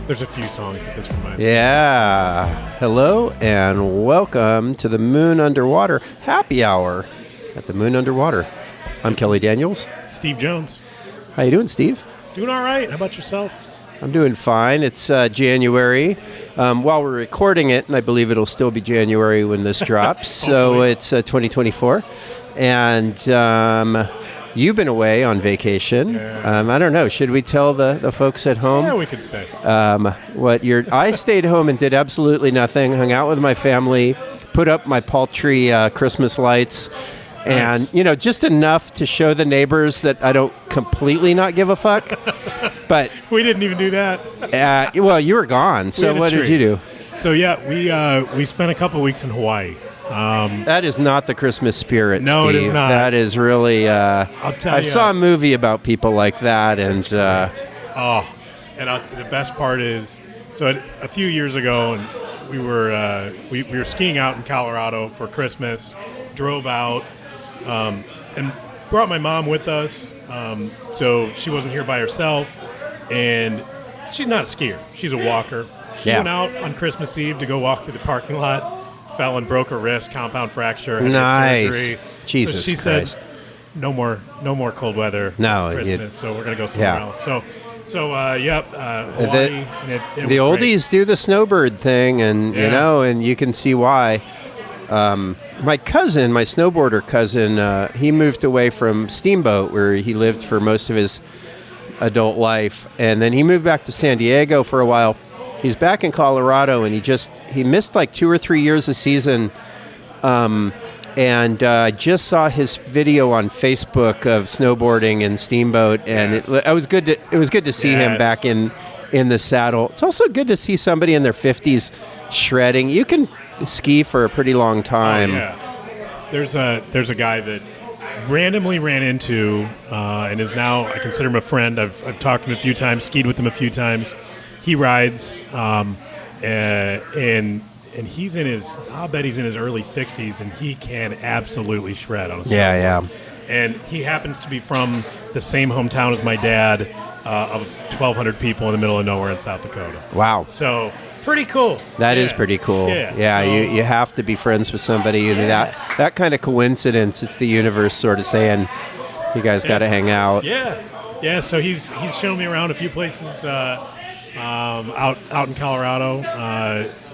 There's a few songs that this reminds me. Yeah. Hello and welcome to the Moon Underwater Happy Hour at the Moon Underwater. I'm Kelly Daniels. Steve Jones. How you doing, Steve? Doing all right. How about yourself? I'm doing fine. It's January. While we're recording it, and I believe it'll still be January when this drops, so it's 2024. And you've been away on vacation. Yeah. I don't know. Should we tell the folks at home? Yeah, we could say. I stayed home and did absolutely nothing. Hung out with my family, put up my paltry Christmas lights, and just enough to show the neighbors that I don't completely not give a fuck. But we didn't even do that. Well, you were gone. So what did you do? So we spent a couple weeks in Hawaii. That is not the Christmas spirit, no, Steve. it is not. That is really... I'll tell you. I saw a movie about people like that, and... the best part is, so a few years ago, and we were skiing out in Colorado for Christmas, drove out, and brought my mom with us, so she wasn't here by herself, and she's not a skier. She's a walker. She went out on Christmas Eve to go walk through the parking lot, fell and broke her wrist, compound fracture, had nice. surgery. Jesus so she Christ. said, no more cold weather no, Christmas, so we're going to go somewhere else. So Hawaii. The oldies great. do the snowbird thing, and and you can see why. My cousin, my snowboarder cousin, he moved away from Steamboat, where he lived for most of his adult life, and then he moved back to San Diego for a while. He's back in Colorado, and he missed like 2 or 3 years a season. And I just saw his video on Facebook of snowboarding and Steamboat, and it was good to see him back in the saddle. It's also good to see somebody in their 50s shredding. You can ski for a pretty long time. Oh, yeah. There's a guy that randomly ran into and is now, I consider him a friend. I've talked to him a few times, skied with him a few times. He rides, and he's I'll bet he's in his early 60s, and he can absolutely shred on a snowboard. Yeah. And he happens to be from the same hometown as my dad, of 1,200 people in the middle of nowhere in South Dakota. Wow. So, pretty cool. That is pretty cool. Yeah. So, you have to be friends with somebody. That kind of coincidence, it's the universe sort of saying, you guys got to hang out. Yeah, so he's shown me around a few places out in Colorado.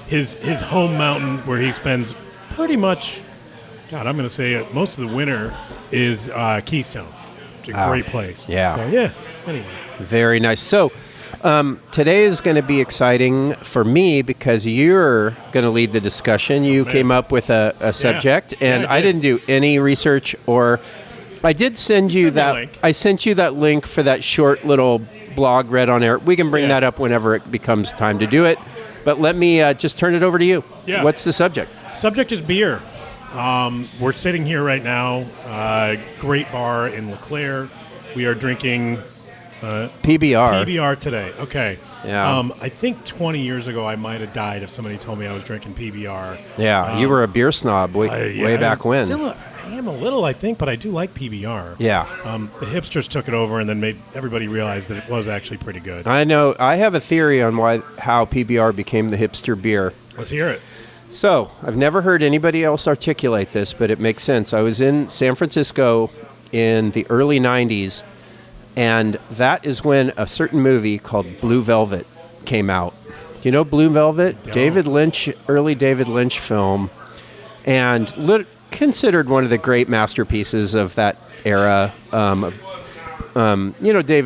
His home mountain where he spends pretty much, I'm going to say most of the winter is Keystone. It's a great place. Yeah. So, anyway. Very nice. So today is going to be exciting for me because you're going to lead the discussion. You came up with a subject, and I didn't do any research, or I did send you that. Link. I sent you that link for that short little blog read on air. We can bring that up whenever it becomes time to do it. But let me just turn it over to you. Yeah. What's the subject? Subject is beer. We're sitting here right now, great bar in LeClaire. We are drinking PBR. PBR today. Okay. Yeah. I think 20 years ago I might have died if somebody told me I was drinking PBR. Yeah, you were a beer snob way back when. I am a little, I think, but I do like PBR. Yeah. The hipsters took it over, and then made everybody realize that it was actually pretty good. I know. I have a theory on how PBR became the hipster beer. Let's hear it. So, I've never heard anybody else articulate this, but it makes sense. I was in San Francisco in the early 90s, and that is when a certain movie called Blue Velvet came out. Do you know Blue Velvet? Early David Lynch film, and considered one of the great masterpieces of that era. David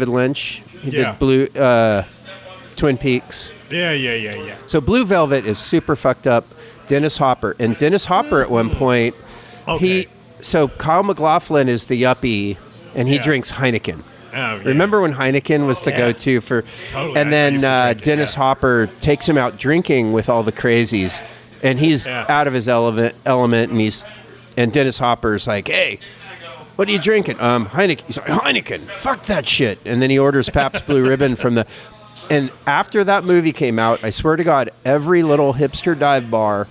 Lynch. He did Twin Peaks. Yeah. So Blue Velvet is super fucked up. Dennis Hopper. And Dennis Hopper at one point, Kyle MacLachlan is the yuppie, and he drinks Heineken. Oh, yeah. Remember when Heineken was the go-to for... Totally. And then Dennis Hopper takes him out drinking with all the crazies, and he's out of his element, and Dennis Hopper's like, hey, what are you drinking? Heineken. He's like, Heineken, fuck that shit. And then he orders Pabst Blue Ribbon from the... And after that movie came out, I swear to God, every little hipster dive bar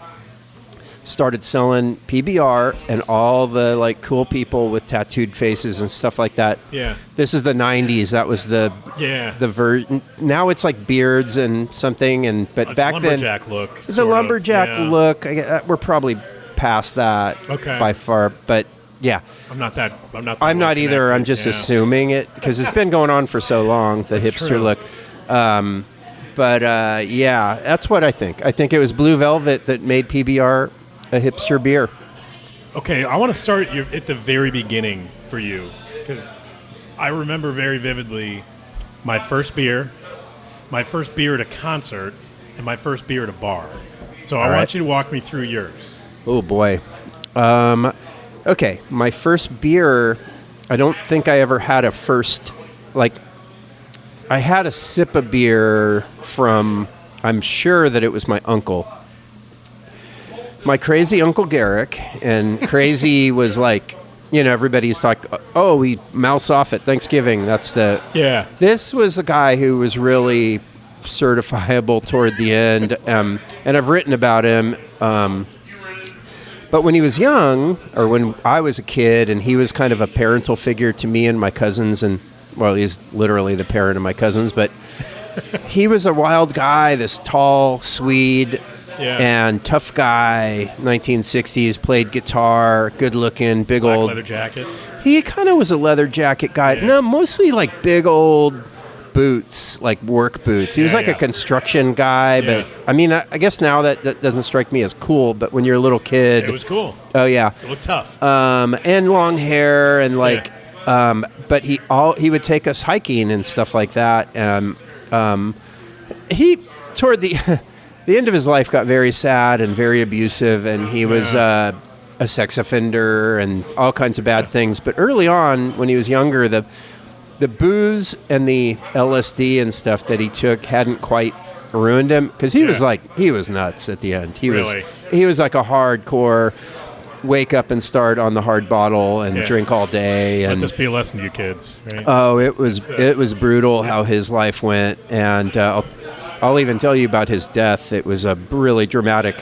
started selling PBR and all the like cool people with tattooed faces and stuff like that. Yeah. This is the 90s. That was the version. Now it's like beards and something, but back then lumberjack look. The lumberjack look. We're probably past that by far, but yeah. I'm not either. I'm just assuming it because it's been going on for so long. The hipster look. But that's what I think. I think it was Blue Velvet that made PBR a hipster beer. Okay, I want to start at the very beginning for you because I remember very vividly my first beer at a concert, and my first beer at a bar. So I want you to walk me through yours. Oh, boy. Okay, my first beer, I don't think I ever had a first, like, I had a sip of beer from, I'm sure that it was my uncle. My crazy Uncle Garrick, and crazy was like, everybody's like, oh, we mouse off at Thanksgiving. That's the... Yeah. This was a guy who was really certifiable toward the end, and I've written about him. But when he was young, or when I was a kid, and he was kind of a parental figure to me and my cousins, and, well, he's literally the parent of my cousins, but he was a wild guy, this tall Swede... Yeah. And tough guy, 1960s, played guitar, good looking, big Black old leather jacket. He kind of was a leather jacket guy. Yeah. No, mostly like big old boots, like work boots. He was like a construction guy, but I mean, I guess now that doesn't strike me as cool. But when you're a little kid, it was cool. Oh yeah, it looked tough. And long hair and like, but he would take us hiking and stuff like that. He toward the the end of his life got very sad and very abusive, and he was a sex offender and all kinds of bad things. But early on, when he was younger, the booze and the LSD and stuff that he took hadn't quite ruined him, because he was nuts at the end. He was like a hardcore wake up and start on the hard bottle and drink all day. And let this be a lesson to you kids, right? Oh, it was brutal how his life went, and I'll even tell you about his death. It was a really dramatic.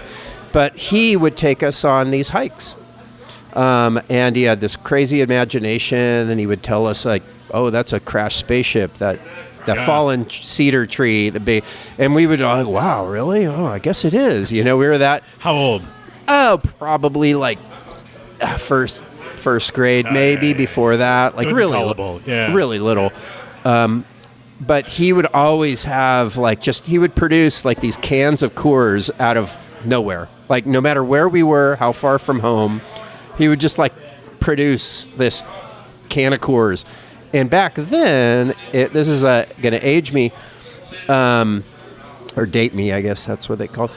But he would take us on these hikes. And he had this crazy imagination, and he would tell us, like, oh, that's a crashed spaceship, that fallen cedar tree. And we would go, like, wow, really? Oh, I guess it is. We were that. How old? Oh, probably like first grade, maybe before that. Like really little. But he would always have he would produce like these cans of Coors out of nowhere. Like no matter where we were, how far from home, he would just like produce this can of Coors. And back then, this is going to age me, or date me, I guess that's what they called.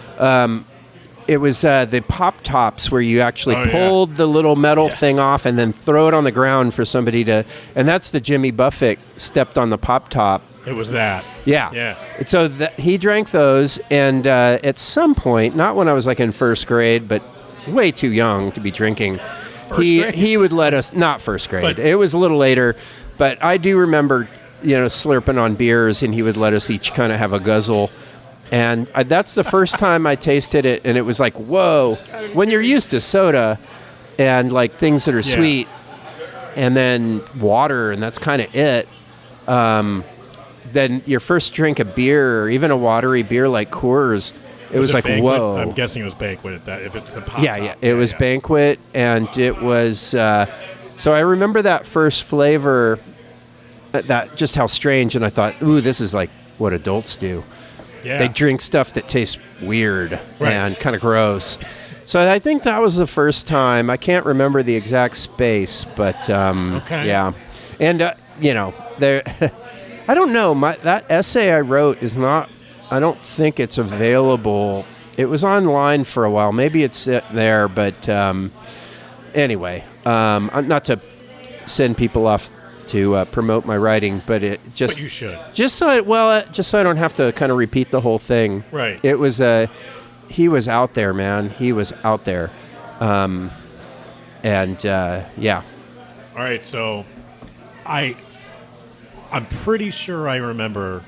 It was the pop tops where you actually pulled the little metal thing off and then throw it on the ground for somebody to, and that's the Jimmy Buffett stepped on the pop top. It was that. Yeah. Yeah. So he drank those, and at some point, not when I was like in first grade, but way too young to be drinking, he would let us, not first grade, but, it was a little later, but I do remember, slurping on beers, and he would let us each kind of have a guzzle. And that's the first time I tasted it, and it was like, whoa. When you're used to soda and like things that are sweet, and then water, and that's kind of it, then your first drink of beer, or even a watery beer like Coors, it was like, Banquet? whoa. I'm guessing it was Banquet at that, if it's the pop. Yeah, it was Banquet, and it was, so I remember that first flavor, that just how strange, and I thought, ooh, this is like what adults do. Yeah. They drink stuff that tastes weird and kind of gross. So I think that was the first time. I can't remember the exact space, but yeah. And, there, I don't know. That essay I wrote is not, I don't think it's available. It was online for a while. Maybe it's there, but anyway, not to send people off to promote my writing, but But you should. Just so I don't have to kind of repeat the whole thing. Right. It was he was out there, man. He was out there, and yeah. All right, so I'm pretty sure I remember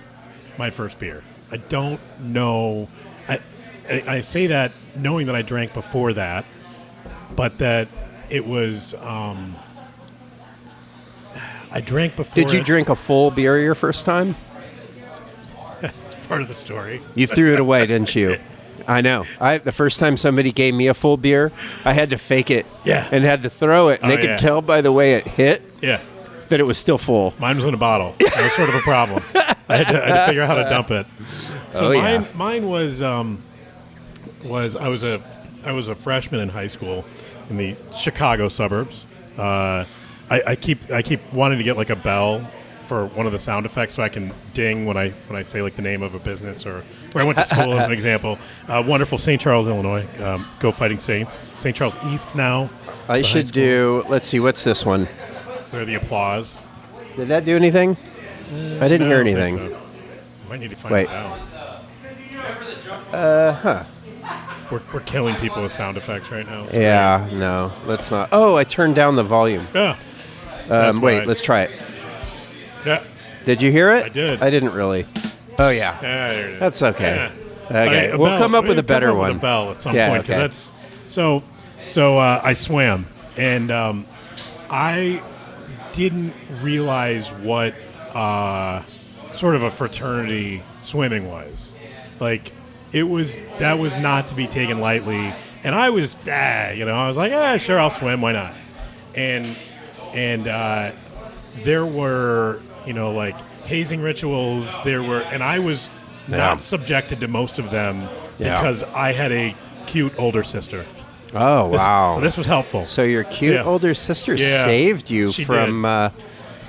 my first beer. I don't know. I say that knowing that I drank before that, but that it was I drank before. Did you drink a full beer your first time? It's part of the story. You threw it away, didn't you? I know. The first time somebody gave me a full beer, I had to fake it and had to throw it. And they could tell by the way it hit that it was still full. Mine was in a bottle. That was sort of a problem. I had to figure out how to dump it. So mine was I was a freshman in high school in the Chicago suburbs. I keep wanting to get like a bell for one of the sound effects so I can ding when I say like the name of a business or where I went to school as an example. Wonderful St. Charles, Illinois. Go Fighting Saints. St. Charles East now. I should do, let's see, what's this one? They're the applause. Did that do anything? I didn't hear anything. So. Might need to find it out. We're killing people with sound effects right now. It's no, let's not. Oh, I turned down the volume. Yeah. Wait, let's try it. Yeah. Did you hear it? I did. I didn't really. Oh, yeah. There it is. That's okay. Yeah. Okay, we'll come up with a better one. With a bell at some point, because that's so. I swam, and I didn't realize what sort of a fraternity swimming was. Like that was not to be taken lightly, and I was I was like, sure, I'll swim, why not? And there were like hazing rituals. And I was not subjected to most of them because I had a cute older sister. Oh, wow. So this was helpful. So your cute older sister saved you from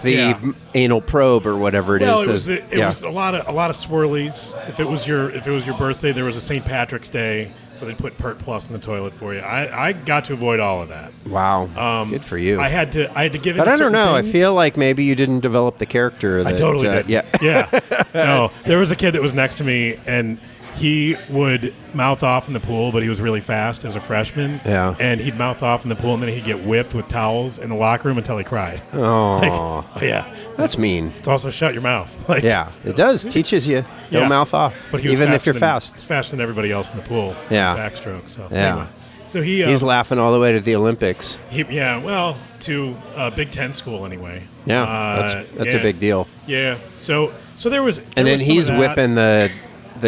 the anal probe or whatever it is. It was a lot of swirlies. If it was your birthday, there was a St. Patrick's Day, so they'd put Pert Plus in the toilet for you. I got to avoid all of that. Wow, good for you. I had to give it. But I don't know. Things. I feel like maybe you didn't develop the character. I totally did. Yeah. No, there was a kid that was next to me, and he would mouth off in the pool, but he was really fast as a freshman. Yeah. And he'd mouth off in the pool, and then he'd get whipped with towels in the locker room until he cried. Oh. Yeah. That's mean. It's also shut your mouth. It does. Teaches you. Don't mouth off. But even if you're fast. Faster than everybody else in the pool. Yeah. Backstroke. So, anyway. So he's laughing all the way to the Olympics. To Big Ten school anyway. Yeah. That's a big deal. Yeah. So there was. And then he's whipping the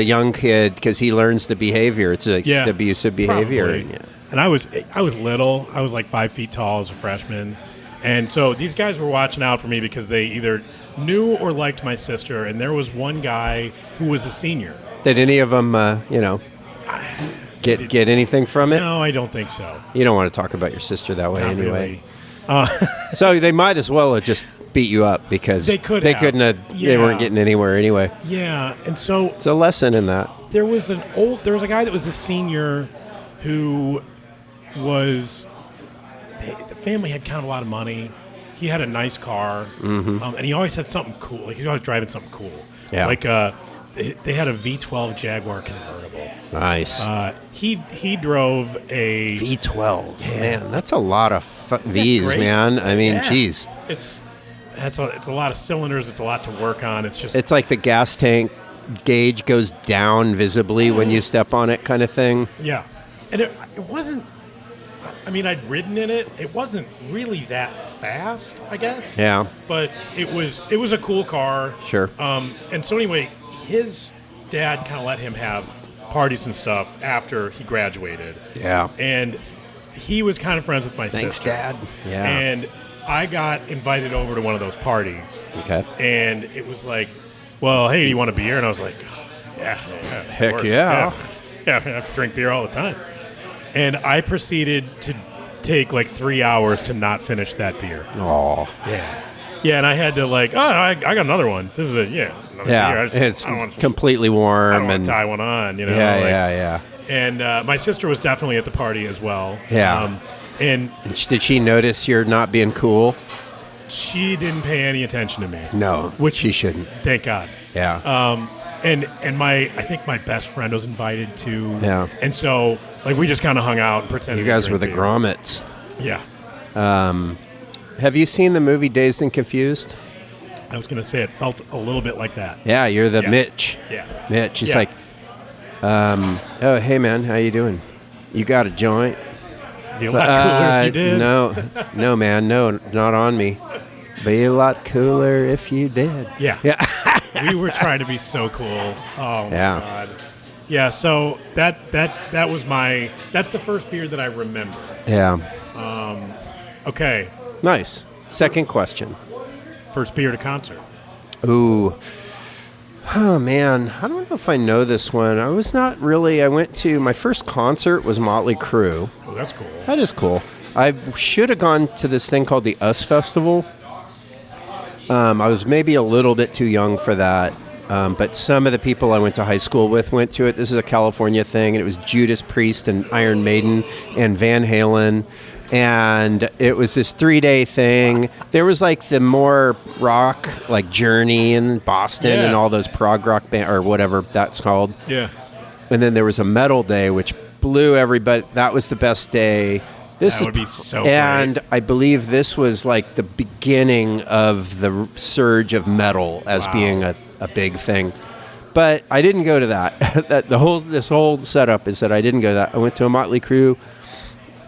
young kid because he learns the behavior. It's abusive behavior. Yeah. And I was little. I was like 5 feet tall as a freshman. And so these guys were watching out for me because they either knew or liked my sister. And there was one guy who was a senior. Did any of them, get anything from it? No, I don't think so. You don't want to talk about your sister that way. Not anyway. Really. So they might as well have just beat you up because they couldn't have. They weren't getting anywhere anyway. Yeah, and so it's a lesson in that. There was a guy that was a senior who was. The family had kind of a lot of money. He had a nice car, and he always had something cool. Like he was always driving something cool. Yeah. Like they had a V12 Jaguar convertible. Nice. He drove a V12. Yeah. Man, that's a lot of V's, man. I mean, geez. It's a lot of cylinders. It's a lot to work on. It's like the gas tank gauge goes down visibly when you step on it, kind of thing. Yeah, and it wasn't. I mean, I'd ridden in it. It wasn't really that fast, I guess. Yeah. But it was a cool car. Sure. And so anyway, his dad kind of let him have parties and stuff after he graduated. Yeah. And he was kind of friends with my sister. Thanks, Dad. Yeah. And I got invited over to one of those parties. Okay. And it was like, well, hey, do you want a beer? And I was like, yeah. Heck yeah. Yeah, I have to drink beer all the time. And I proceeded to take like 3 hours to not finish that beer. Oh. Yeah. Yeah, and I had to I got another one. This is another beer. It's completely warm. I don't want to tie one on, Yeah. And my sister was definitely at the party as well. Yeah. And did she notice you're not being cool? She didn't pay any attention to me. No, which she shouldn't. Thank God. Yeah. And I think my best friend was invited too. Yeah. And so we just kind of hung out and pretended. You guys were the grommets. Yeah. Have you seen the movie Dazed and Confused? I was going to say it felt a little bit like that. Yeah, you're the Mitch. Yeah. Mitch. He's like, oh, hey, man, how you doing? You got a joint? Be a lot cooler if you did. No, man, no, not on me. Be a lot cooler if you did. Yeah. We were trying to be so cool. Oh, my God. Yeah, so that was that's the first beer that I remember. Yeah. Okay. Nice. Second question. First beer to concert. Ooh. Oh, man. I don't know if I know this one. I went to, my first concert was Motley Crue. Oh, that's cool. That is cool. I should have gone to this thing called the US Festival. I was maybe a little bit too young for that. But some of the people I went to high school with went to it. This is a California thing, and it was Judas Priest and Iron Maiden and Van Halen. And it was this 3-day thing. There was like the more rock, like Journey and Boston and all those prog rock band or whatever that's called. Yeah. And then there was a metal day, which blew everybody. That was the best day. That would be so And great. I believe this was like the beginning of the surge of metal as being a big thing. But I didn't go to that. This whole setup is that I didn't go to that. I went to a Motley Crue.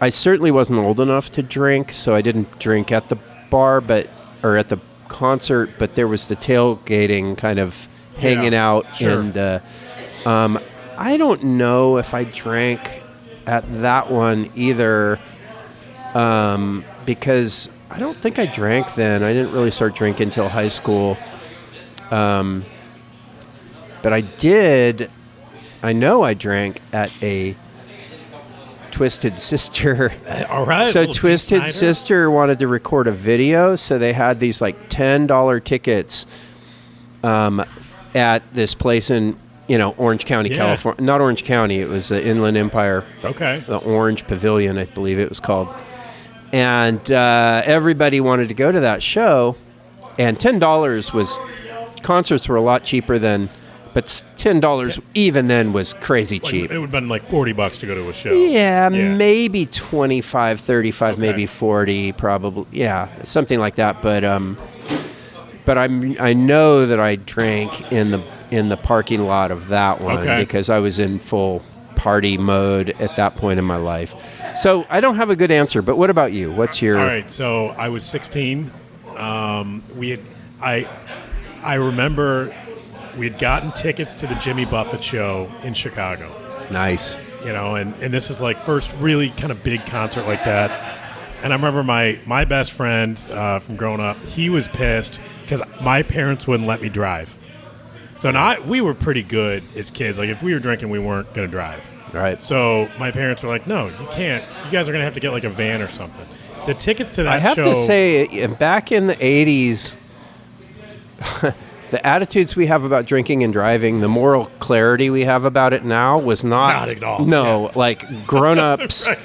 I certainly wasn't old enough to drink, so I didn't drink at the bar, or at the concert. But there was the tailgating kind of hanging out, sure. and I don't know if I drank at that one either, because I don't think I drank then. I didn't really start drinking until high school. But I know I drank at a Twisted Sister. All right. So Twisted Sister wanted to record a video, so they had these like $10 tickets at this place in Orange County, California. Not Orange County. It was the Inland Empire. Okay. The Orange Pavilion, I believe it was called. And everybody wanted to go to that show, and $10 was. Concerts were a lot cheaper then, but $10 even then was crazy cheap. It would have been like $40 to go to a show. Yeah, maybe 25, 35, okay. maybe 40, probably. Yeah, something like that. But I know that I drank in the parking lot of that one because I was in full party mode at that point in my life. So I don't have a good answer. But what about you? What's your? All right. So I was 16. I remember we had gotten tickets to the Jimmy Buffett show in Chicago. Nice. And this is like first really kind of big concert like that. And I remember my best friend from growing up, he was pissed because my parents wouldn't let me drive. So we were pretty good as kids. Like if we were drinking, we weren't going to drive. Right. So my parents were like, no, you can't. You guys are going to have to get like a van or something. The tickets to that show. I have to say, back in the 80s, the attitudes we have about drinking and driving, the moral clarity we have about it now was not at all. No, like grown-ups right.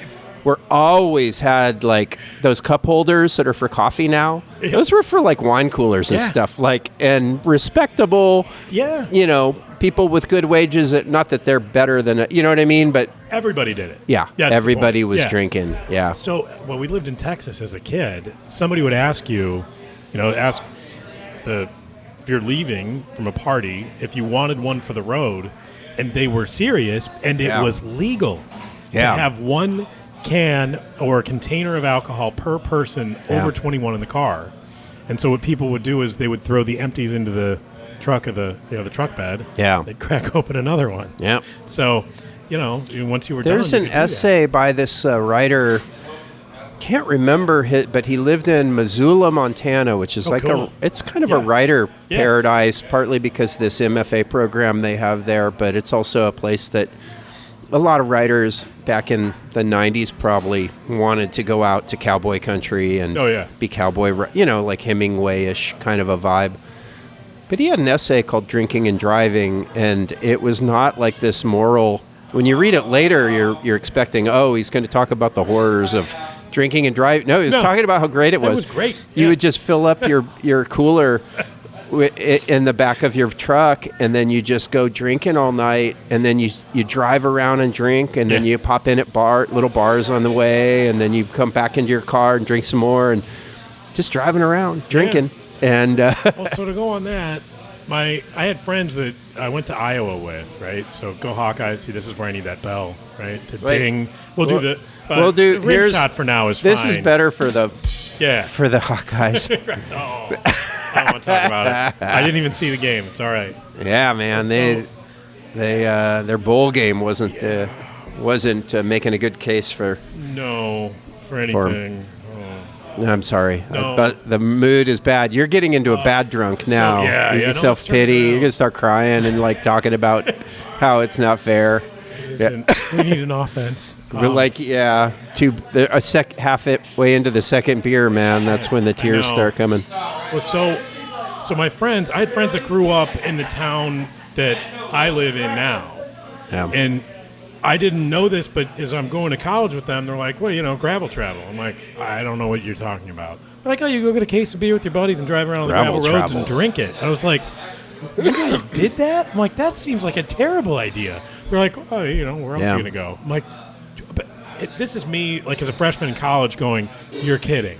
were always had like those cup holders that are for coffee now. Yeah. Those were for like wine coolers and stuff, and respectable. Yeah. People with good wages. Not that they're better than you know what I mean, but everybody did it. Yeah, everybody was drinking. Yeah. So when we lived in Texas as a kid, somebody would ask you, if you're leaving from a party, if you wanted one for the road, and they were serious, and it was legal to have one can or a container of alcohol per person over 21 in the car. And so what people would do is they would throw the empties into the truck of the truck bed. Yeah. They'd crack open another one. Yeah. So, once you were There's done, an essay by this writer. Can't remember but he lived in Missoula, Montana, which is it's kind of a writer paradise, partly because of this MFA program they have there, but it's also a place that a lot of writers back in the 90s probably wanted to go out to cowboy country and be cowboy, like Hemingway-ish kind of a vibe. But he had an essay called Drinking and Driving, and it was not like this moral. When you read it later, you're expecting, he's going to talk about the horrors of drinking and driving. No, he was talking about how great it was. It was great. You would just fill up your cooler in the back of your truck, and then you just go drinking all night, and then you drive around and drink, and then you pop in at little bars on the way, and then you come back into your car and drink some more, and just driving around drinking. And well, so to go on that, I had friends that I went to Iowa with, right? So go Hawkeyes. See, this is where I need that bell, right? To Wait. ding. We'll do the. We'll do. The rim Here's shot for now is this fine. is better for the Yeah. for the Hawkeyes. Oh, I don't want to talk about it. I didn't even see the game. It's all right. Yeah, man. They their bowl game wasn't making a good case for. No, for anything. I'm sorry, No. but the mood is bad. You're getting into a bad drunk now. yeah, you yeah, get no, self pity. it's turning You're gonna start crying and like talking about how it's not fair. Listen, we need an offense. We're like, yeah, half it way into the second beer, man. That's when the tears know. start coming. Well, so my friends, I had friends that grew up in the town that I live in now, Yeah. and I didn't know this, but as I'm going to college with them, they're like, well, gravel travel. I'm like, I don't know what you're talking about. They're like, oh, you go get a case of beer with your buddies and drive around on the Gravel gravel roads travel. and drink it. And I was like, you guys did that? I'm like, that seems like a terrible idea. They're like, oh, where else are you going to go? I'm like, but this is me, like as a freshman in college going, you're kidding.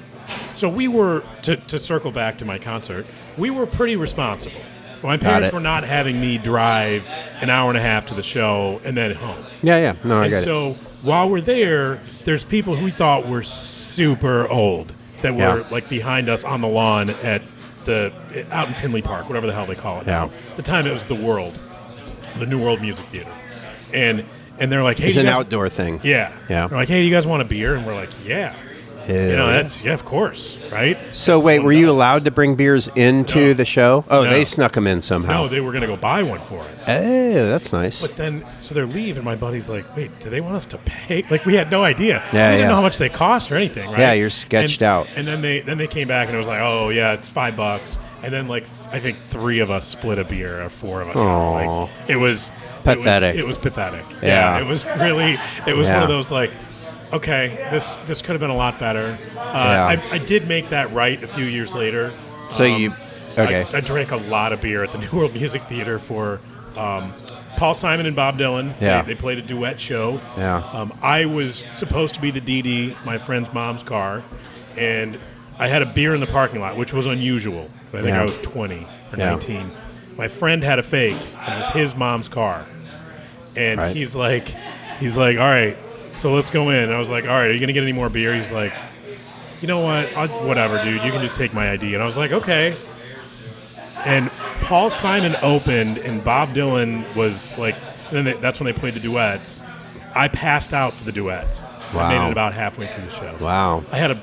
So we were, to circle back to my concert, we were pretty responsible. My parents were not having me drive an hour and a half to the show and then home. Yeah. No, I And get it. so while we're there, there's people who we thought were super old that were like behind us on the lawn out in Tinley Park, whatever the hell they call it now. At the time it was the New World Music Theater. And they're like, hey, It's you an guys, outdoor thing. Yeah. Yeah. They're like, hey, do you guys want a beer? And we're like, yeah. That's of course, right? So wait, were you allowed to bring beers into the show? Oh, No. they snuck them in somehow. No, they were going to go buy one for us. Oh, that's nice. But then, so they're leaving, and my buddy's like, wait, do they want us to pay? Like, we had no idea. Yeah, We didn't know how much they cost or anything, right? Yeah, you're sketched out. And then they came back, and it was like, oh, yeah, it's $5. And then, like, I think 3 of us split a beer, or 4 of us. Aw. Like, it was... Pathetic. It was pathetic. Yeah. It was really... It was one of those, like... Okay, this could have been a lot better. I did make that right a few years later. So okay. I drank a lot of beer at the New World Music Theater for Paul Simon and Bob Dylan. Yeah. They played a duet show. Yeah. I was supposed to be the DD, my friend's mom's car, and I had a beer in the parking lot, which was unusual. I think I was 20 or 19. My friend had a fake, and it was his mom's car. And he's like, all right, so let's go in. And I was like, all right, are you going to get any more beer? He's like, you know what? Whatever, dude. You can just take my ID. And I was like, okay. And Paul Simon opened, and Bob Dylan was like, and then that's when they played the duets. I passed out for the duets. Wow. I made it about halfway through the show. Wow. I had a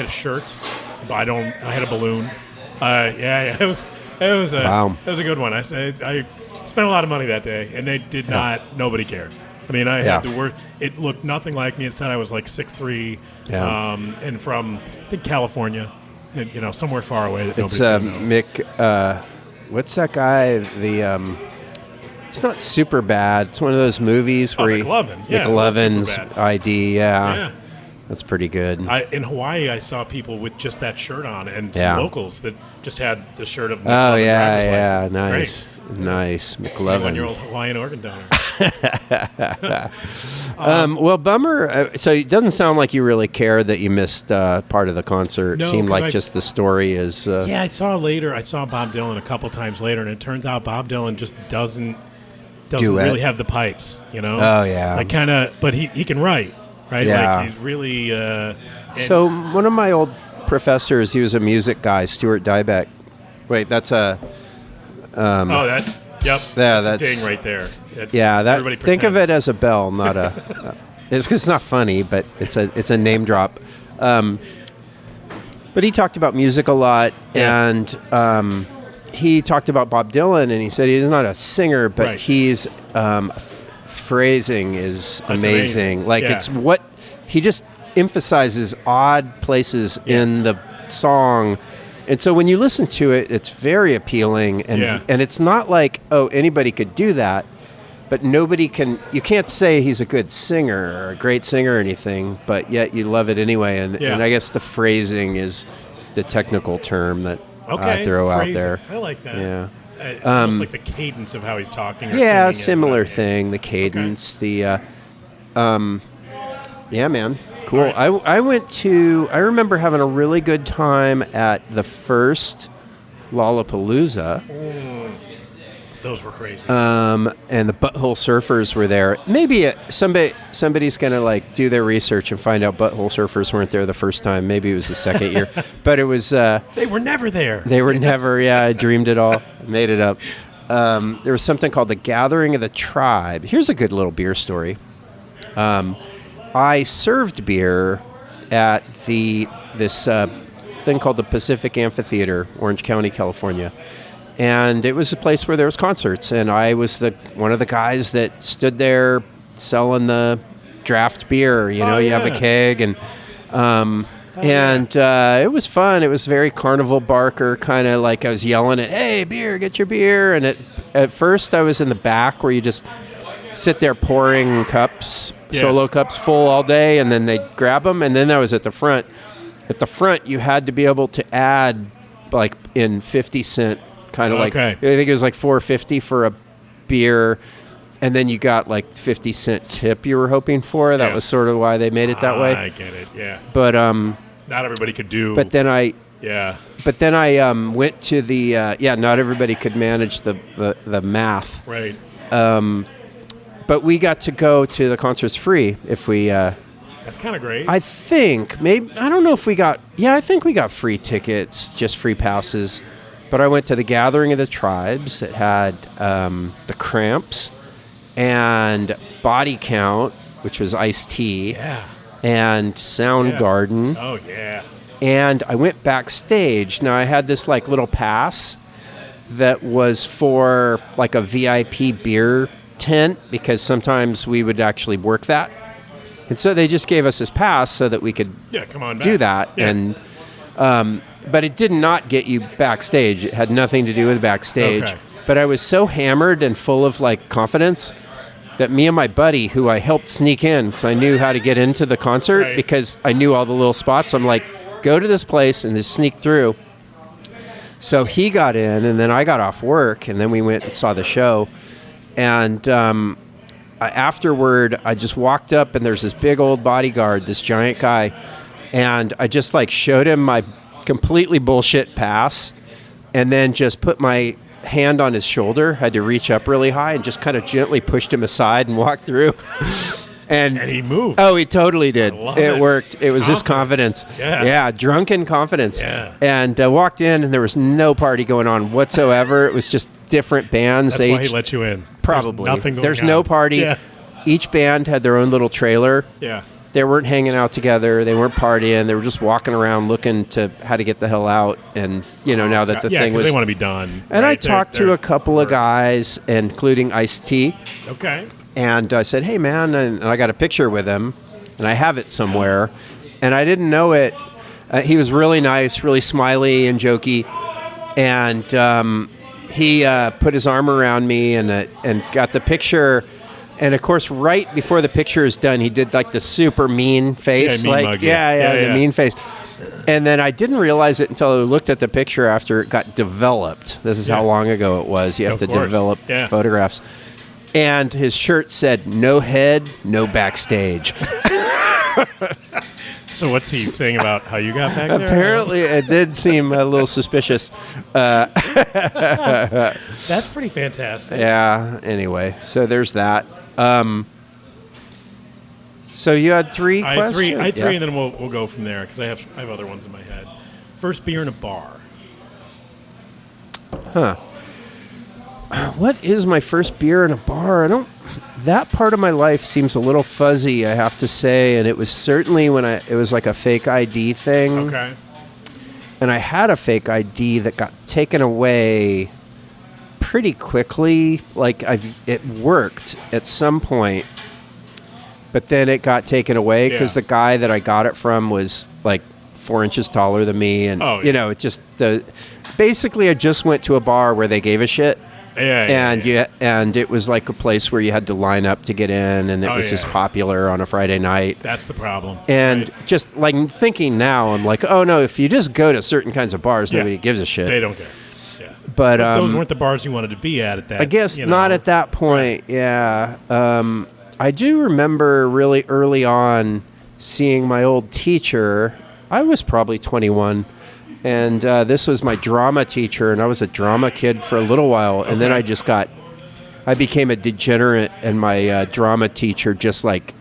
shirt, but I had a balloon. It was a good one. I spent a lot of money that day, and they did not. Nobody cared. I mean, I had the word. It looked nothing like me. It said I was like 6'3", and from I think California, somewhere far away. That It's nobody would know. Mick. What's that guy? It's not super bad. It's one of those movies where McLovin. Yeah, McLovin's Superbad. ID. Yeah. Yeah. That's pretty good. In Hawaii, I saw people with just that shirt on, and some locals that just had the shirt of. Oh McLovin yeah, driver's license. nice, Great. McLovin. 21-year-old Hawaiian organ donor. Well, bummer. So it doesn't sound like you really care that you missed part of the concert. No, Seemed 'cause like just the story is. Yeah, I saw Bob Dylan a couple times later, and it turns out Bob Dylan just doesn't really have the pipes, Oh yeah. Like kind of, but he can write, right? Yeah. Like he's really. So one of my old professors, he was a music guy, Stuart Dybeck. Wait, that's a. Yep. Yeah, that's a that's ding right there. That. Think of it as a bell, not a. It's not funny, but it's a name drop. But he talked about music a lot, and he talked about Bob Dylan, and he said he's not a singer, but he's phrasing is amazing. Like it's what he just emphasizes odd places in the song. And so when you listen to it, it's very appealing, and it's not like, oh, anybody could do that, but you can't say he's a good singer or a great singer or anything, but yet you love it anyway. And I guess the phrasing is the technical term that I throw out there. I like that. Yeah. Almost like the cadence of how he's talking. Or Yeah, singing similar thing, the cadence, yeah, man. Cool. Right. I remember having a really good time at the first Lollapalooza. Those were crazy. And the Butthole Surfers were there. Maybe somebody's going to like do their research and find out Butthole Surfers weren't there the first time. Maybe it was the second year. But it was... they were never there. They were never, yeah, I dreamed it all. Made it up. There was something called the Gathering of the Tribe. Here's a good little beer story. I served beer at this thing called the Pacific Amphitheater, Orange County, California. And it was a place where there was concerts, and I was one of the guys that stood there selling the draft beer. You know, you have a keg, and it was fun. It was very Carnival Barker, kind of like I was yelling at, "Hey, beer, get your beer!" And at first I was in the back where you just sit there pouring cups, solo cups full all day, and then they'd grab them. And then I was at the front. At the front, you had to be able to add, like, in 50-cent. Kind of like, I think it was like $4.50 for a beer, and then you got like 50-cent tip you were hoping for. That was sort of why they made it that way. I get it, yeah. But not everybody could do. But then I went to the not everybody could manage the math. Right. But we got to go to the concerts free if we. That's kind of great. I think I don't know if we got. Yeah, I think we got free tickets, just free passes. But I went to the Gathering of the Tribes that had the Cramps and Body Count, which was Ice-T, and Soundgarden. Oh, yeah. And I went backstage. Now, I had this like little pass that was for like a VIP beer tent because sometimes we would actually work that. And so they just gave us this pass so that we could do that. Yeah. And but it did not get you backstage. It had nothing to do with backstage. Okay. But I was so hammered and full of like confidence that me and my buddy, who I helped sneak in because I knew how to get into the concert because I knew all the little spots. I'm like, go to this place and just sneak through. So he got in, and then I got off work, and then we went and saw the show. And afterward, I just walked up, and there's this big old bodyguard, this giant guy, and I just like showed him my completely bullshit pass, and then just put my hand on his shoulder, had to reach up really high and just kind of gently pushed him aside and walked through. and he moved. Oh, he totally did. It worked. It was just confidence. Yeah, drunken confidence. Yeah. And walked in, and there was no party going on whatsoever. It was just different bands. That's why he let you in. Probably. There's no party. Yeah. Each band had their own little trailer. Yeah. They weren't hanging out together. They weren't partying. They were just walking around looking to how to get the hell out. And, now that the thing was... they want to be done. And I talked to a couple of guys, including Ice-T. Okay. And I said, hey, man, and I got a picture with him, and I have it somewhere. And I didn't know it. He was really nice, really smiley and jokey. And he put his arm around me and got the picture... And, of course, right before the picture is done, he did, like, the super mean face. Yeah, the mean face. And then I didn't realize it until I looked at the picture after it got developed. This is how long ago it was. You have to develop photographs. And his shirt said, no head, no backstage. So what's he saying about how you got back there? Apparently, it did seem a little suspicious. That's pretty fantastic. Yeah, anyway. So there's that. So you had three questions? I had three, and then we'll go from there because I have other ones in my head. First beer in a bar. Huh. What is my first beer in a bar? That part of my life seems a little fuzzy, I have to say, and it was certainly when it was like a fake ID thing. Okay. And I had a fake ID that got taken away pretty quickly. Like it worked at some point, but then it got taken away because the guy that I got it from was like 4 inches taller than me, and it just basically I just went to a bar where they gave a shit. And it was like a place where you had to line up to get in, and it was just popular on a Friday night. That's the problem. And just like thinking now, I'm like, oh no, if you just go to certain kinds of bars, nobody gives a shit. They don't care. Yeah. But those weren't the bars you wanted to be at that. I guess not at that point. Right. Yeah. I do remember really early on seeing my old teacher. I was probably 21. And this was my drama teacher, and I was a drama kid for a little while, and then I became a degenerate, and my drama teacher just like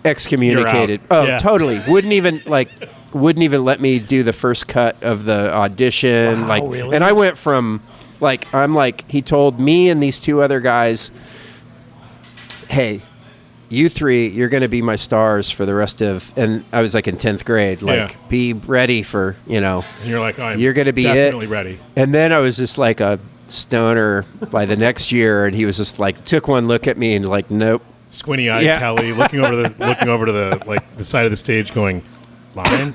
excommunicated. Oh, yeah. Totally. Wouldn't even let me do the first cut of the audition. Wow, like, really? And I went from he told me and these two other guys, hey, you three, you're going to be my stars for the rest of, and I was like in 10th grade, be ready for, And you're like, you're going to be definitely ready. And then I was just like a stoner by the next year, and he was just like, took one look at me and like, nope. Squinty-eyed Kelly looking over to the side of the stage going, line?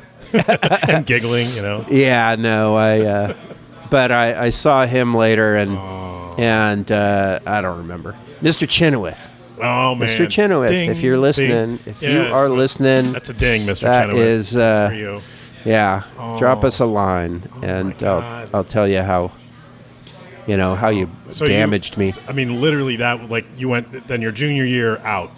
And giggling, Yeah, no, but I saw him later, and I don't remember. Mr. Chenoweth. Oh, man. Mr. Chenoweth, ding, if you're listening, you are listening. That's a ding, Mr. That Chenoweth. is, for you. Yeah, drop us a line, and I'll tell you how you damaged me. I mean, literally that, like, you went, then your junior year out.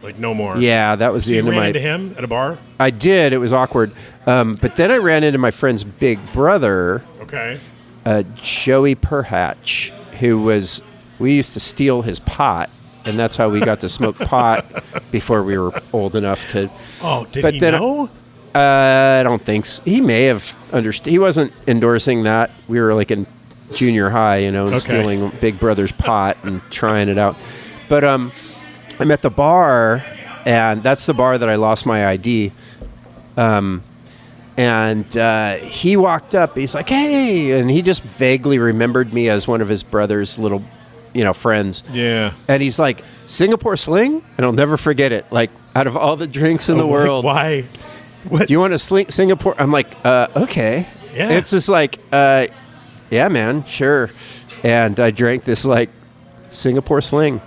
Like, no more. Yeah, that was the end of my... you ran into him at a bar? I did. It was awkward. But then I ran into my friend's big brother, Joey Perhatch, who was... We used to steal his pot, and that's how we got to smoke pot before we were old enough to... Oh, did he know? I don't think so. He may have understood. He wasn't endorsing that. We were like in junior high, and stealing big brother's pot and trying it out. But I'm at the bar, and that's the bar that I lost my ID. And he walked up. He's like, hey. And he just vaguely remembered me as one of his brother's little, friends. Yeah. And he's like, Singapore Sling? And I'll never forget it. Like, out of all the drinks in the world. Why? What? Do you want to Singapore? I'm like, okay. Yeah. It's just like, yeah, man, sure. And I drank this, like, Singapore Sling.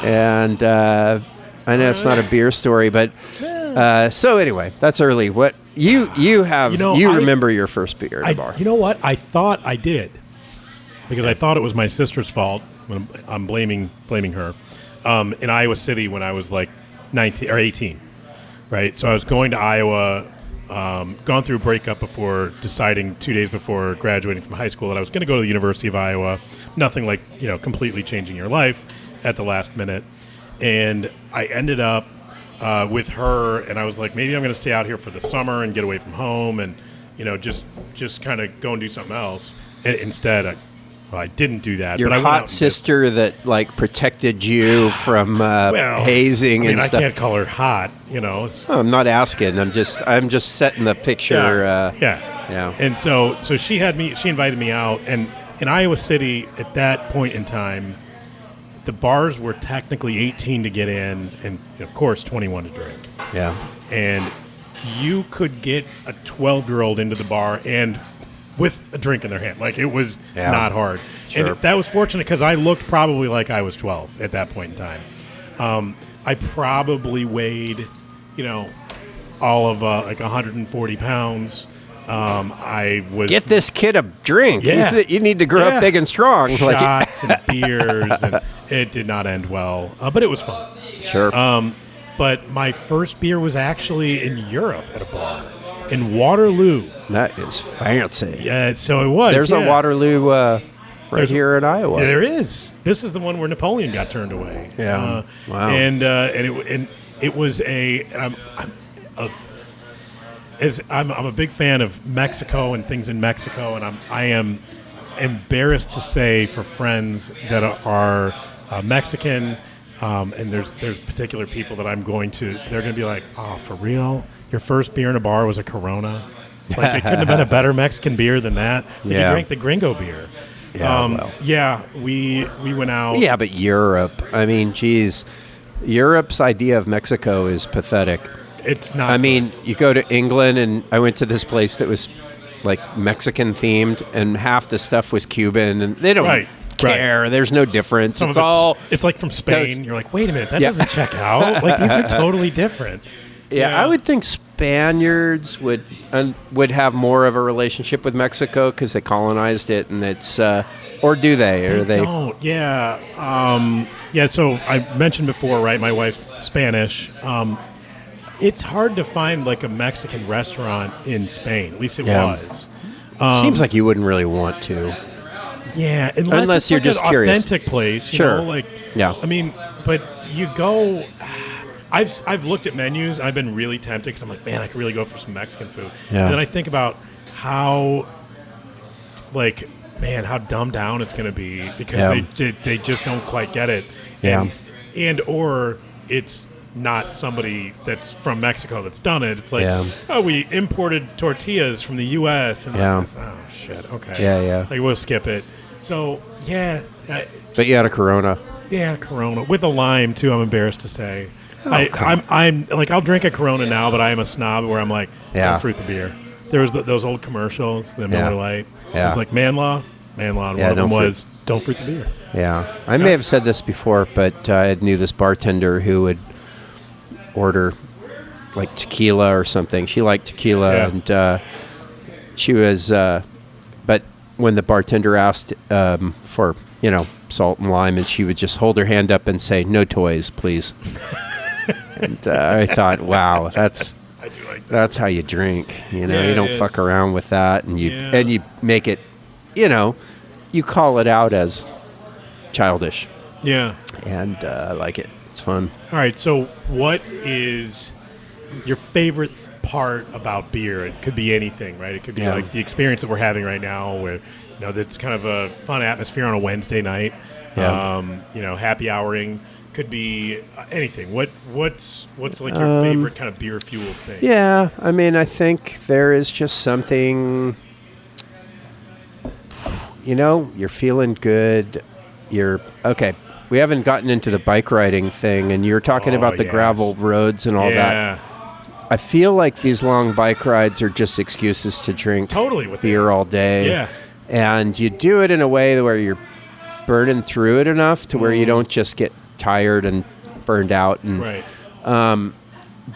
And I know it's not a beer story, but so anyway, that's early. What you remember your first beer at a bar? You know what? I thought I did because I thought it was my sister's fault. I'm blaming her in Iowa City when I was like 19 or 18, right? So I was going to Iowa, gone through a breakup before deciding 2 days before graduating from high school that I was going to go to the University of Iowa. Nothing like completely changing your life at the last minute. And I ended up with her, and I was like, maybe I'm going to stay out here for the summer and get away from home and, just kind of go and do something else. Instead, I didn't do that. Your but hot sister that, like, protected you from hazing and stuff. I can't call her hot, I'm not asking. I'm just setting the picture. Yeah. And so she invited me out, and in Iowa City at that point in time, the bars were technically 18 to get in, and of course 21 to drink. Yeah. And you could get a 12-year-old into the bar and with a drink in their hand. Like, it was not hard. Sure. And that was fortunate because I looked probably like I was 12 at that point in time. I probably weighed, all of like 140 pounds. I was... Get this kid a drink. Yeah. You need to grow up big and strong. Shots and beers, and it did not end well. But it was fun. Sure. But my first beer was actually in Europe at a bar in Waterloo. That is fancy. Yeah, so it was. There's a Waterloo right here in Iowa. There is. This is the one where Napoleon got turned away. Yeah. Wow. And it was I'm a big fan of Mexico and things in Mexico, and I am embarrassed to say for friends that are Mexican, and there's particular people that they're going to be like, oh, for real? Your first beer in a bar was a Corona? Like, it couldn't have been a better Mexican beer than that. Like, you drank the gringo beer. Yeah, we went out. Yeah, but Europe. I mean, geez, Europe's idea of Mexico is pathetic. It's not. I mean, you go to England, and I went to this place that was like Mexican themed, and half the stuff was Cuban, and they don't care. Right. There's no difference. It's like from Spain. You're like, wait a minute, that doesn't check out. Like, these are totally different. Yeah, I would think Spaniards would have more of a relationship with Mexico because they colonized it, and it's or do they? Or they don't. Yeah. So I mentioned before, right? My wife's Spanish. It's hard to find like a Mexican restaurant in Spain. At least it was. Seems like you wouldn't really want to. Yeah, Unless it's you're like just an curious. authentic place. You Sure. know, like, Yeah. I mean, but you go. I've looked at menus. And I've been really tempted because I'm like, man, I could really go for some Mexican food. Yeah. And then I think about how, like, man, how dumbed down it's going to be because they just don't quite get it. Yeah. And or it's not somebody that's from Mexico that's done it. It's like, oh, we imported tortillas from the U.S. And like, oh, shit, okay. Yeah. Like, we'll skip it. So, yeah. But you had a Corona. Yeah, Corona. With a lime, too, I'm embarrassed to say. Oh, I'm like, I'll drink a Corona now, but I am a snob where I'm like, don't fruit the beer. There was those old commercials, the Miller Lite. It was like, man law, and one of them was, don't fruit the beer. Yeah. I may have said this before, but I knew this bartender who would order like tequila or something. She liked tequila, and she was, but when the bartender asked for, salt and lime, and she would just hold her hand up and say, no toys, please. And I thought, wow, that's how you drink. You don't fuck around with that, and you make it, you call it out as childish. Yeah. And I like it. It's fun. All right, so what is your favorite part about beer? It could be anything, right? It could be like the experience that we're having right now where, that's kind of a fun atmosphere on a Wednesday night. Yeah. Happy houring. Could be anything. What's like your favorite kind of beer fueled thing? Yeah, I mean, I think there is just something, you're feeling good. You're okay. We haven't gotten into the bike riding thing, and you're talking about the gravel roads and all that. I feel like these long bike rides are just excuses to drink beer all day. Yeah. And you do it in a way where you're burning through it enough to where you don't just get tired and burned out. And, right.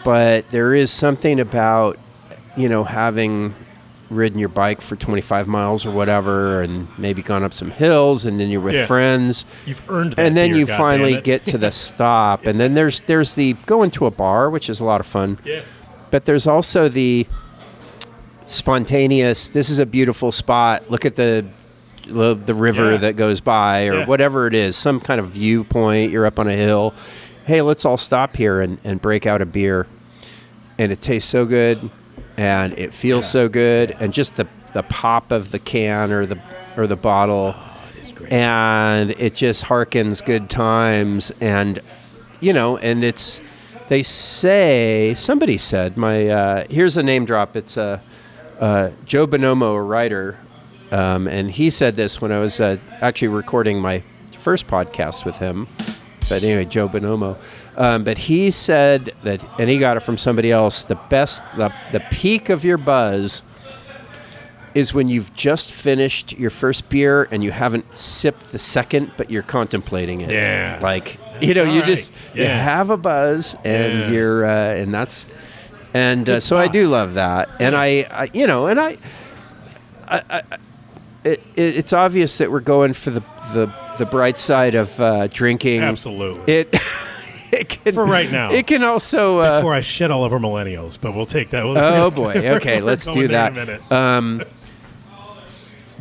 But there is something about, having ridden your bike for 25 miles or whatever and maybe gone up some hills, and then you're with friends. You've earned that and then beer, you finally get to the stop. And then there's the going to a bar, which is a lot of fun. Yeah. But there's also the spontaneous, this is a beautiful spot, look at the river that goes by, or whatever it is, some kind of viewpoint, you're up on a hill. Hey, let's all stop here and break out a beer. And it tastes so good, and it feels so good, and just the pop of the can or the bottle, it is great. And it just harkens good times. And and it's, they say, somebody said, here's a name drop, it's Joe Bonomo, a writer, and he said this when I was actually recording my first podcast with him. But anyway, Joe Bonomo. But he said that, and he got it from somebody else, the peak of your buzz is when you've just finished your first beer and you haven't sipped the second, but you're contemplating it. Yeah. Like, you have a buzz, and you're, and that's, and so I do love that. And it's obvious that we're going for the bright side of drinking. Absolutely. It can, for right now. It can also before I shit all over millennials, but we'll take that. Oh boy. Okay, let's do that. In a minute.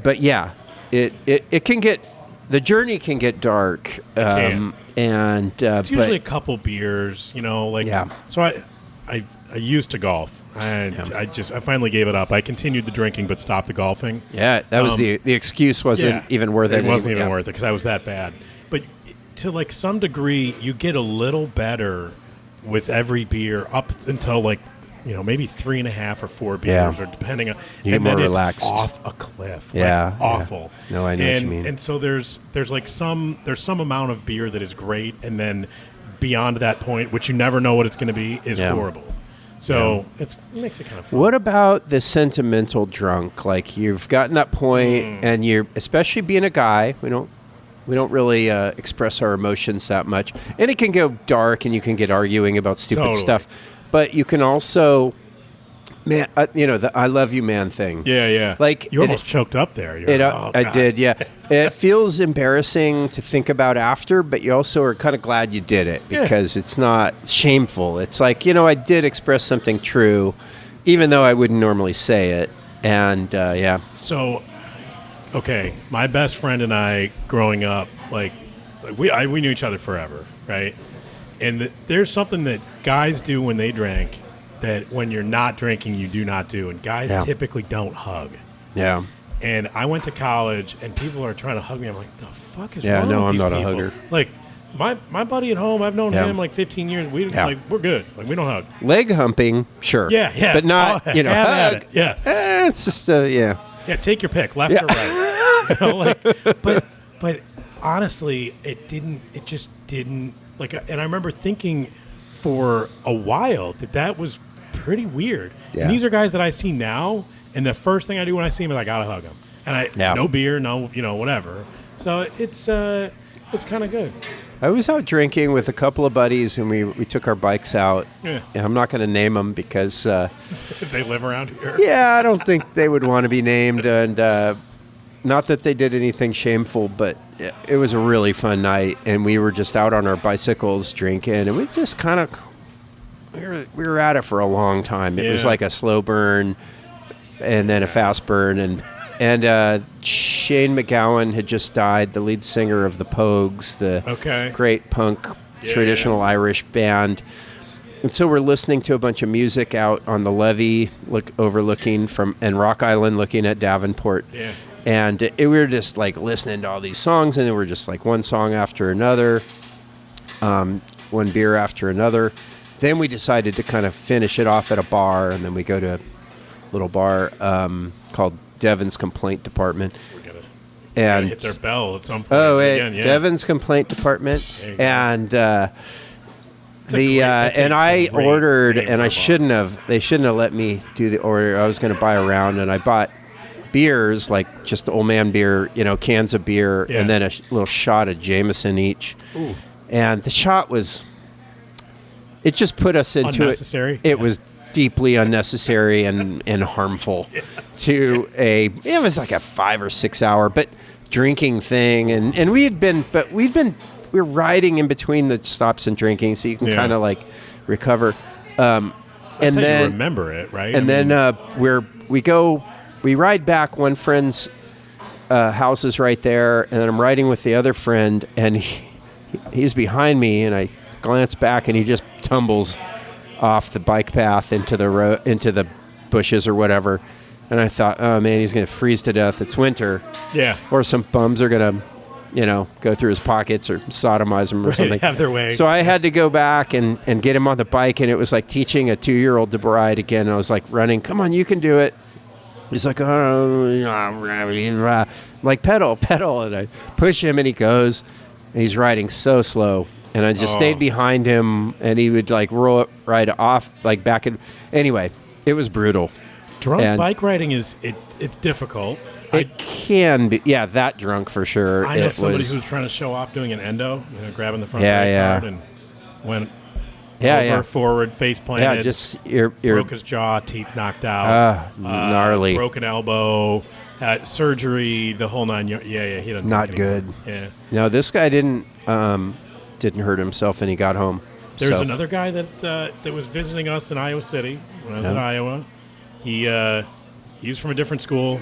But yeah, it can get, the journey can get dark. And it's usually a couple beers, So I used to golf, and I finally gave it up. I continued the drinking but stopped the golfing. Yeah, that was the excuse wasn't even worth it. It wasn't even worth it because I was that bad. But to like some degree, you get a little better with every beer up until maybe 3.5 or 4 beers, or depending on. You get more relaxed. It's off a cliff. Awful. No, I know what you mean. And so there's some amount of beer that is great, and then beyond that point, which you never know what it's going to be, is horrible. So it makes it kind of fun. What about the sentimental drunk? Like, you've gotten that point, and you're, especially being a guy, we don't really express our emotions that much, and it can go dark, and you can get arguing about stupid stuff. But you can also, man, the "I love you, man" thing. Yeah. Like, you almost choked up there. I did. Yeah. It feels embarrassing to think about after, but you also are kind of glad you did it because it's not shameful. It's like, I did express something true, even though I wouldn't normally say it. And yeah. So, okay, my best friend and I growing up, we knew each other forever, right? And there's something that guys do when they drink that when you're not drinking, you do not do. And guys typically don't hug. Yeah. And I went to college, and people are trying to hug me. I'm like, the fuck is wrong Yeah, no, with I'm these not people? a hugger. Like, my buddy at home, I've known him like 15 years. We're good. Like, we don't hug. Leg humping, sure. Yeah. But not, Have at hug. it. Yeah. It's just, yeah. Yeah, take your pick, left or right. But honestly, it just didn't, and I remember thinking for a while that was pretty weird. Yeah. And these are guys that I see now, and the first thing I do when I see them is I gotta hug them. And no beer, no, whatever. So it's kind of good. I was out drinking with a couple of buddies, and we took our bikes out. Yeah. And I'm not going to name them because... they live around here. Yeah, I don't think they would want to be named. And not that they did anything shameful, but it was a really fun night. And we were just out on our bicycles drinking, and we just kind of... We were at it for a long time. It was like a slow burn and then a fast burn. And Shane McGowan had just died, the lead singer of the Pogues, the great punk traditional Irish band. And so we're listening to a bunch of music out on the levee, overlooking and Rock Island, looking at Davenport. Yeah. And we were just like listening to all these songs, and then we're just like one song after another, one beer after another. Then we decided to kind of finish it off at a bar, and then we go to a little bar called Devin's Complaint Department. We're gonna hit their bell at some point. Devin's Complaint Department, and I ordered, and I shouldn't have. They shouldn't have let me do the order. I was going to buy a round, and I bought beers, like just old man beer, cans of beer, and then a little shot of Jameson each. Ooh. And the shot was. It just put us into unnecessary. It was deeply unnecessary and harmful to it was like a 5 or 6 hour drinking thing, and we were riding in between the stops and drinking, so you can kind of like recover. That's and how then you remember it, right? And we ride back. One friend's house is right there, and I'm riding with the other friend, and he's behind me, and I glance back, and he just tumbles off the bike path into the bushes or whatever. And I thought, oh man, he's going to freeze to death. It's winter. Yeah. Or some bums are going to, go through his pockets or sodomize him or something. Have their way. So I had to go back and get him on the bike, and it was like teaching a 2-year-old to ride again. I was like running, come on, you can do it. He's like, oh, like pedal. And I push him, and he goes, and he's riding so slow. And I just stayed behind him, and he would like roll it right off, like back in. Anyway, it was brutal. Drunk bike riding it's difficult. It can be, that drunk for sure. I know somebody who was trying to show off doing an endo, grabbing the front card and went forward, face planted. Yeah, just broke his jaw, teeth knocked out, gnarly, broken elbow, surgery, the whole 9 yards. Yeah, he doesn't. Not good. Yeah. No, this guy didn't hurt himself, and he got home. There's another guy that was visiting us in Iowa City when I was in Iowa. He was from a different school.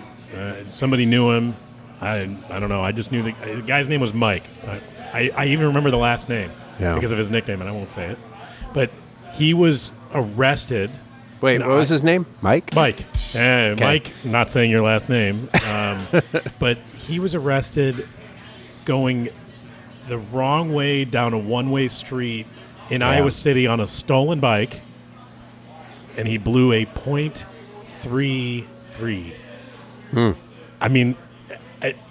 Somebody knew him. I don't know. I just knew the guy's name was Mike. I even remember the last name because of his nickname, and I won't say it. But he was arrested. Wait, what was his name? Mike? Mike. Okay. Mike, not saying your last name. But he was arrested going the wrong way down a one-way street in Iowa City on a stolen bike, and he blew a .33. I mean,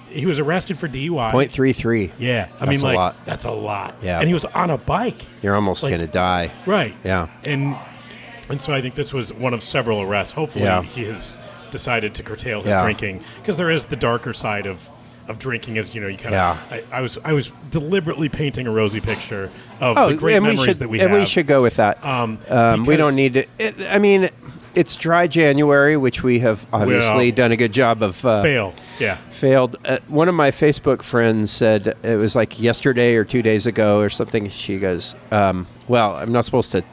he was arrested for DUI. .33. Yeah. That's a lot. That's a lot. Yeah. And he was on a bike. You're almost going to die. Right. Yeah. And so I think this was one of several arrests. Hopefully he has decided to curtail his drinking, because there is the darker side of drinking, as you kind of. I was deliberately painting a rosy picture of the great memories that we have. And we should go with that. We don't need to. It's dry January, which we have obviously done a good job of. Failed. One of my Facebook friends said, it was like yesterday or 2 days ago or something. She goes, "Well, I'm not supposed to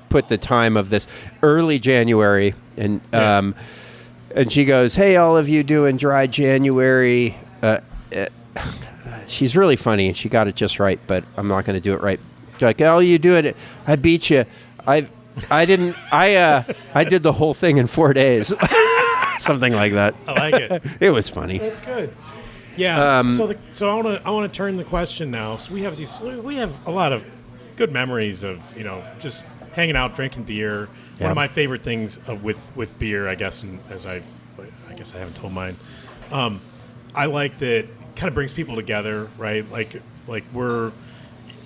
put the time of this early January," and And she goes, "Hey, all of you doing dry January." She's really funny. She got it just right, but I'm not going to do it right. She's like, "Oh, you doing it? I beat you. I didn't. I did the whole thing in 4 days." Something like that. I like it. It was funny. That's good. Yeah. So I want to turn the question now. So we have a lot of good memories of just hanging out, drinking beer. Yeah. One of my favorite things with beer, I guess, and I guess I haven't told mine. I like that it kind of brings people together, right? Like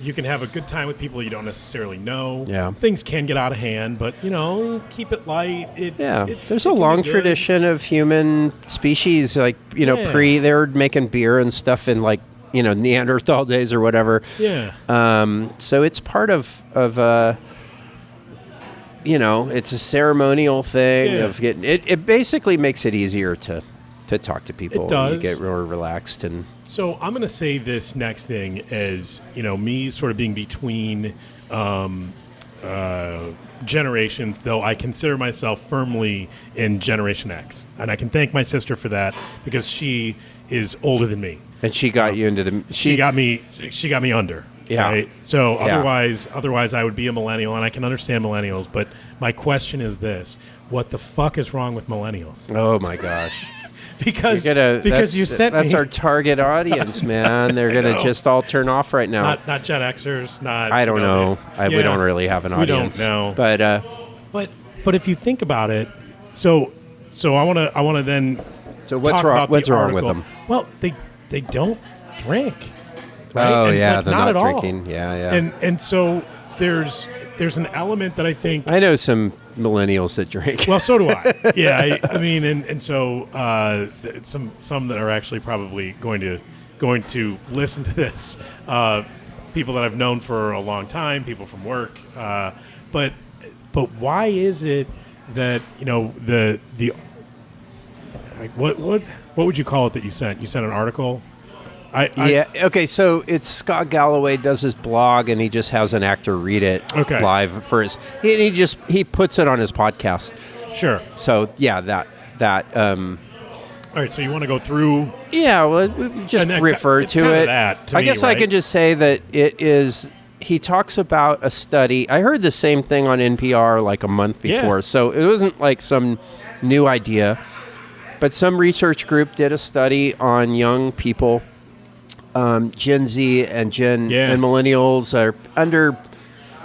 you can have a good time with people you don't necessarily know. Yeah. Things can get out of hand, but keep it light. There's a long tradition of human species, like they were making beer and stuff in like Neanderthal days or whatever. Yeah. So it's part of it's a ceremonial thing of getting it. It basically makes it easier to talk to people. It does. You get more relaxed and. So I'm going to say this next thing as, me sort of being between generations, though I consider myself firmly in Generation X. And I can thank my sister for that because she is older than me. And she got you into the... She got me under. Yeah. Right? So otherwise I would be a millennial, and I can understand millennials. But my question is this. What the fuck is wrong with millennials? Oh, my gosh. Because you sent me. That's our target audience, man. They're going to just all turn off right now. Not Gen Xers, not... I don't know. We don't really have an audience. We don't know. But if you think about it, so I want to then... So what's wrong with them? Well, they don't drink. Right? Oh, and, yeah, they're not drinking. All. Yeah. And so there's an element that I think... I know some millennials that drink. Well, so do I. Yeah, I mean, and so some that are actually probably going to listen to this. People that I've known for a long time, people from work. But why is it that the what would you call it that you sent? You sent an article. Okay, so it's Scott Galloway does his blog, and he just has an actor read it live for his. He puts it on his podcast. Sure. So yeah, that. All right, so you want to go through? Yeah, well, we just refer to it. I guess I can just say that it is. He talks about a study. I heard the same thing on NPR like a month before, so it wasn't like some new idea. But some research group did a study on young people. Gen Z and and millennials are under,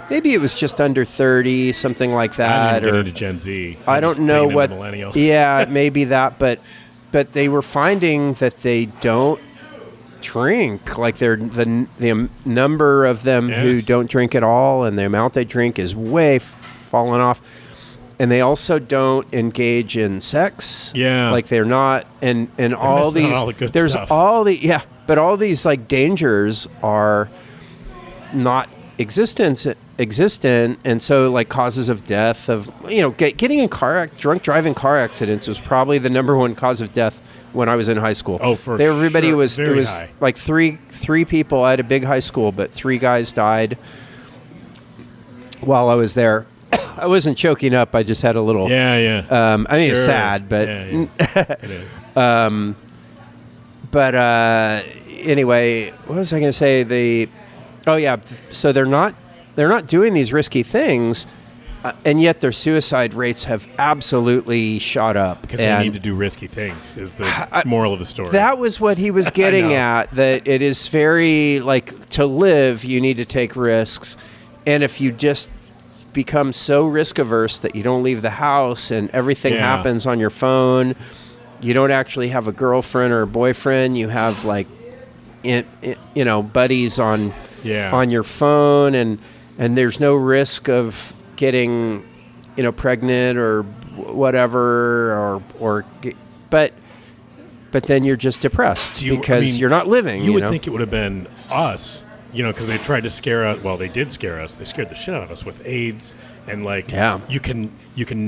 maybe it was just under 30, something like that. Or into Gen Z. I don't know what. Millennials. Yeah, maybe that, but they were finding that they don't drink. Like the number of them who don't drink at all, and the amount they drink is way falling off. And they also don't engage in sex. Yeah, like they're not, and all these. All the good there's stuff. all the but all these like dangers are not existent, and so like causes of death of getting in drunk driving car accidents was probably the number one cause of death when I was in high school. Oh, for everybody sure. was Very it was high. Like three people. I had a big high school, but 3 guys died while I was there. I wasn't choking up. I just had a little. Yeah. I mean, it's sad, but it is. But anyway, what was I going to say? So they're not doing these risky things, and yet their suicide rates have absolutely shot up. Because they need to do risky things. Is the moral of the story? That was what he was getting at. That it is very to live, you need to take risks, and if you just become so risk averse that you don't leave the house and everything happens on your phone. You don't actually have a girlfriend or a boyfriend. You have buddies on your phone, and there's no risk of getting pregnant or whatever but then you're just depressed because you're not living. You would think it would have been us. Because they tried to scare us. Well, they did scare us. They scared the shit out of us with AIDS and you can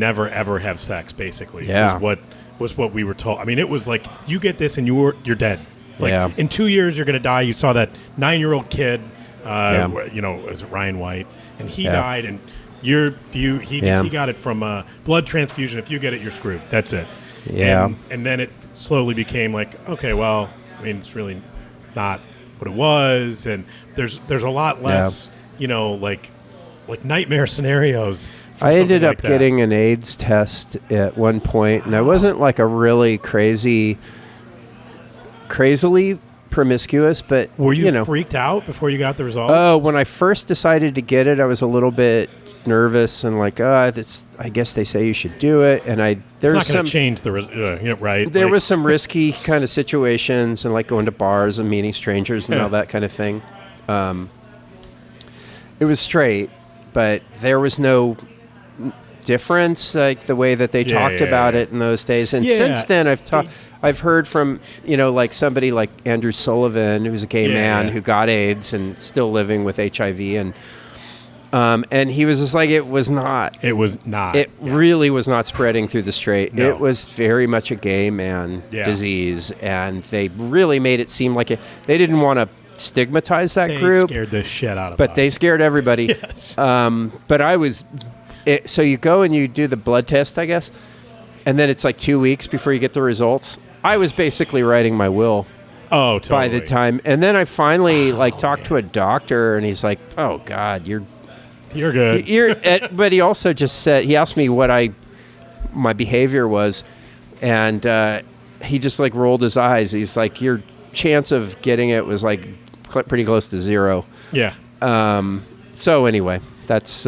never ever have sex. Basically, was what we were told. I mean, it was like you get this and you're dead. In 2 years you're going to die. You saw that 9-year-old kid. Was Ryan White, and he died, and he got it from a blood transfusion. If you get it, you're screwed. That's it. Yeah. And then it slowly became like, okay, well, I mean, it's really not what it was, and there's a lot less, like nightmare scenarios. I ended up like that. getting an AIDS test at one point, and I wasn't like a really crazily promiscuous, but were you freaked out before you got the results? Oh, when I first decided to get it, I was a little bit nervous and like, I guess they say you should do it, and it's not going to change the right. There was some risky kind of situations, and like going to bars and meeting strangers and all that kind of thing. It was straight, but there was no difference like the way that they talked about it in those days. And since then, I've heard from like somebody like Andrew Sullivan, who's a gay man who got AIDS and still living with HIV, and he was just like, it was not. It really was not spreading through the straight. No. It was very much a gay man disease, and they really made it seem like they didn't want to stigmatize that group. They scared the shit out of us. But they scared everybody. Yes. But I was... so you go and you do the blood test, I guess, and then it's like 2 weeks before you get the results. I was basically writing my will. Oh, totally. By the time... And then I finally talked to a doctor, and he's like, oh, God, you're good. But he also just said... He asked me what my behavior was, and he just like rolled his eyes. He's like, your chance of getting it was like pretty close to zero. Yeah. So anyway, that's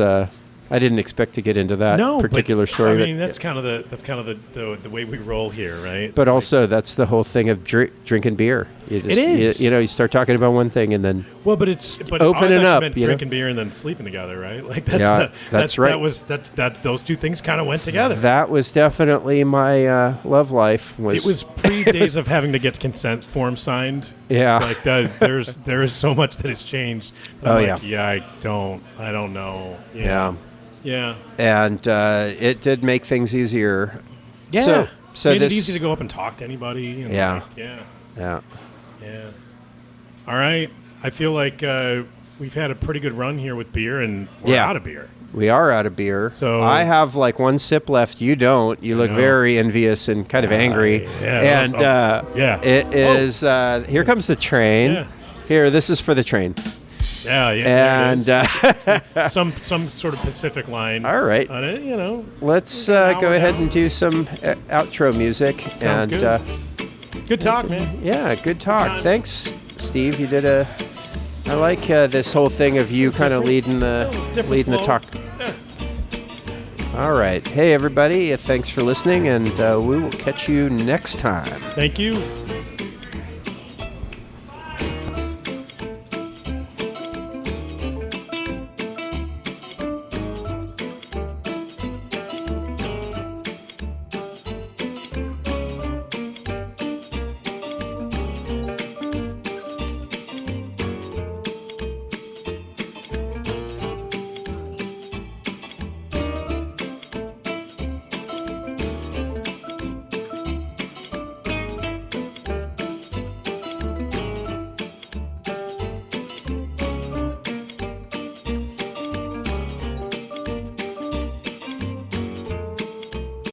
I didn't expect to get into that particular story. I mean, that's kind of the way we roll here, right? But also, that's the whole thing of drinking beer. It is. You start talking about one thing and then opening up, drinking beer and then sleeping together, right? Like that's right. Those two things kind of went together. That was definitely my love life. It was pre-days of having to get consent forms signed. Yeah, like there is so much that has changed. I don't know. Yeah. Yeah. And it did make things easier. Yeah. So made it easy to go up and talk to anybody. And Yeah. All right. I feel like we've had a pretty good run here with beer, and we're out of beer. We are out of beer. So I have like one sip left. You don't. You look very envious and kind of angry. And it is. Here comes the train. Yeah. Here, this is for the train. Yeah. And some sort of Pacific line. All right. On it, Let's go ahead and do some outro music. Sounds good. Good talk, man. Yeah, good talk. Thanks, Steve. You did I like this whole thing of you kind of leading the talk. Yeah. All right. Hey, everybody. Thanks for listening, and we will catch you next time. Thank you.